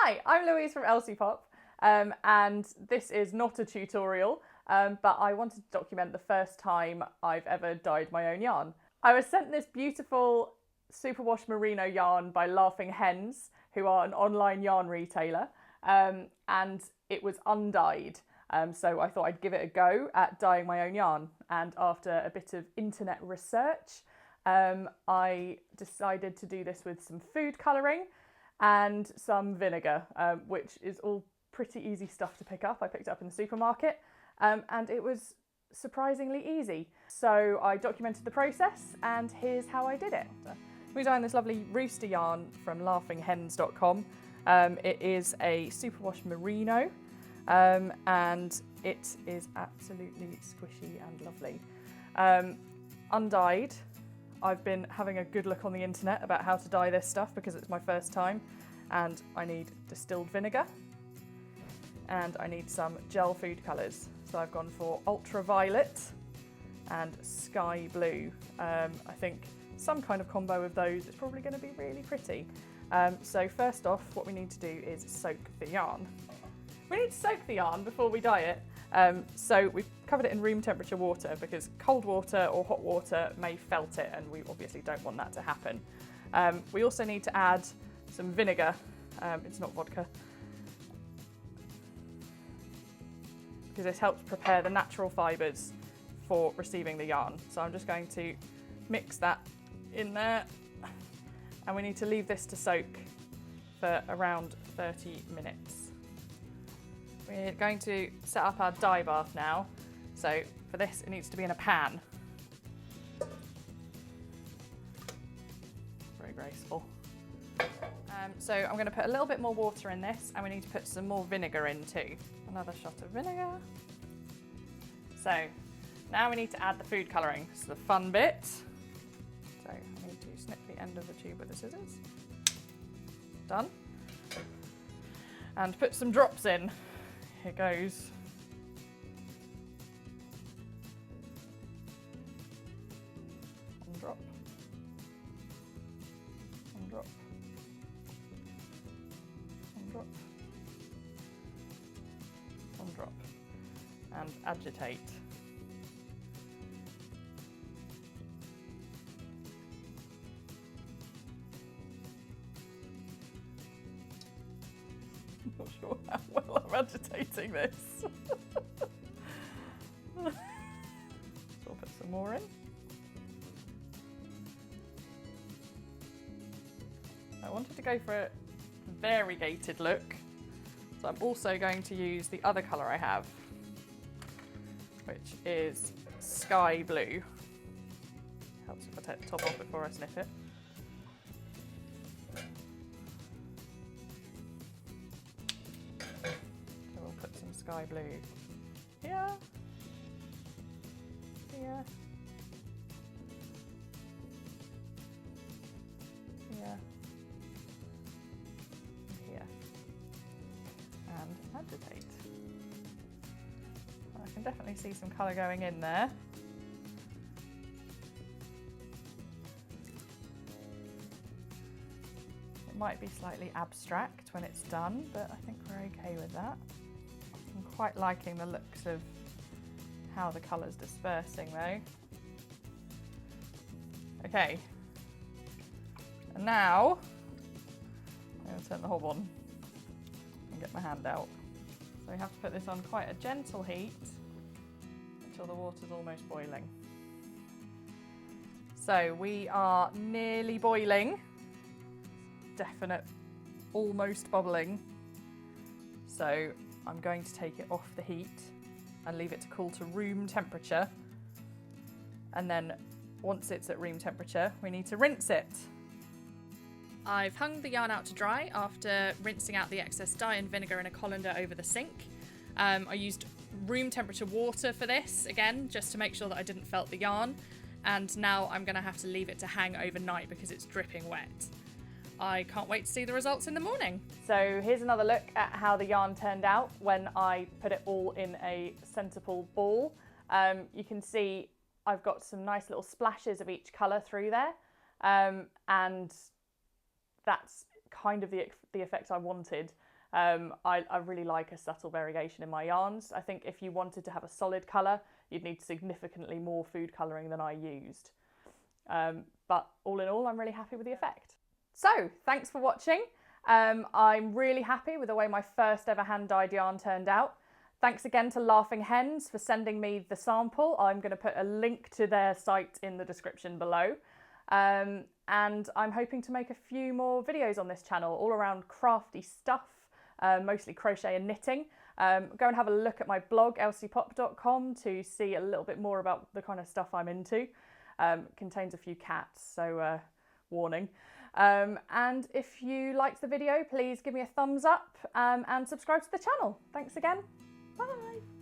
Hi, I'm Louise from Elsie Pop, and this is not a tutorial, but I wanted to document the first time I've ever dyed my own yarn. I was sent this beautiful superwash merino yarn by Laughing Hens, who are an online yarn retailer, and it was undyed. So I thought I'd give it a go at dyeing my own yarn, and after a bit of internet research, I decided to do this with some food colouring and some vinegar, which is all pretty easy stuff to pick up. I picked it up in the supermarket, and it was surprisingly easy. So I documented the process, and here's how I did it. We're dyeing this lovely rooster yarn from laughingHens.com. It is a superwash merino, and it is absolutely squishy and lovely. Undyed. I've been having a good look on the internet about how to dye this stuff because it's my first time, and I need distilled vinegar and I need some gel food colours. So I've gone for ultraviolet and sky blue. I think some kind of combo of those is probably going to be really pretty. So first off, what we need to do is soak the yarn. We need to soak the yarn before we dye it. So we've covered it in room temperature water because cold water or hot water may felt it, and we obviously don't want that to happen. We also need to add some vinegar. It's not vodka, because this helps prepare the natural fibres for receiving the yarn. So I'm just going to mix that in there, and we need to leave this to soak for around 30 minutes. We're going to set up our dye bath now. So for this, it needs to be in a pan. Very graceful. So I'm going to put a little bit more water in this, and we need to put some more vinegar in too. Another shot of vinegar. So now we need to add the food colouring. This is the fun bit. So I need to snip the end of the tube with the scissors. Done. And put some drops in. Here goes. One drop. One drop. One drop. One drop. And agitate. I'm not sure how well I'm agitating this. I'll put some more in. I wanted to go for a variegated look, so I'm also going to use the other colour I have, which is sky blue. Helps if I take the top off before I snip it. Sky blue here, here, here, here, and agitate. I can definitely see some colour going in there. It might be slightly abstract when it's done, but I think we're okay with that. I'm quite liking the looks of how the colour's dispersing though. Okay, and now I'm going to turn the hob on and get my hand out. So we have to put this on quite a gentle heat until the water's almost boiling. So we are nearly boiling, definite, almost bubbling. So I'm going to take it off the heat and leave it to cool to room temperature. And then once it's at room temperature, we need to rinse it. I've hung the yarn out to dry after rinsing out the excess dye and vinegar in a colander over the sink. I used room temperature water for this, again, just to make sure that I didn't felt the yarn. And now I'm going to have to leave it to hang overnight because it's dripping wet. I can't wait to see the results in the morning. So here's another look at how the yarn turned out when I put it all in a centerpool ball. You can see I've got some nice little splashes of each colour through there, and that's kind of the effect I wanted. I really like a subtle variation in my yarns. I think if you wanted to have a solid colour, you'd need significantly more food colouring than I used. But all in all, I'm really happy with the effect. So, thanks for watching. I'm really happy with the way my first ever hand-dyed yarn turned out. Thanks again to Laughing Hens for sending me the sample. I'm going to put a link to their site in the description below. And I'm hoping to make a few more videos on this channel, all around crafty stuff, mostly crochet and knitting. Go and have a look at my blog, elsiepop.com, to see a little bit more about the kind of stuff I'm into. Contains a few cats, so warning. And if you liked the video, please give me a thumbs up and subscribe to the channel. Thanks again. Bye.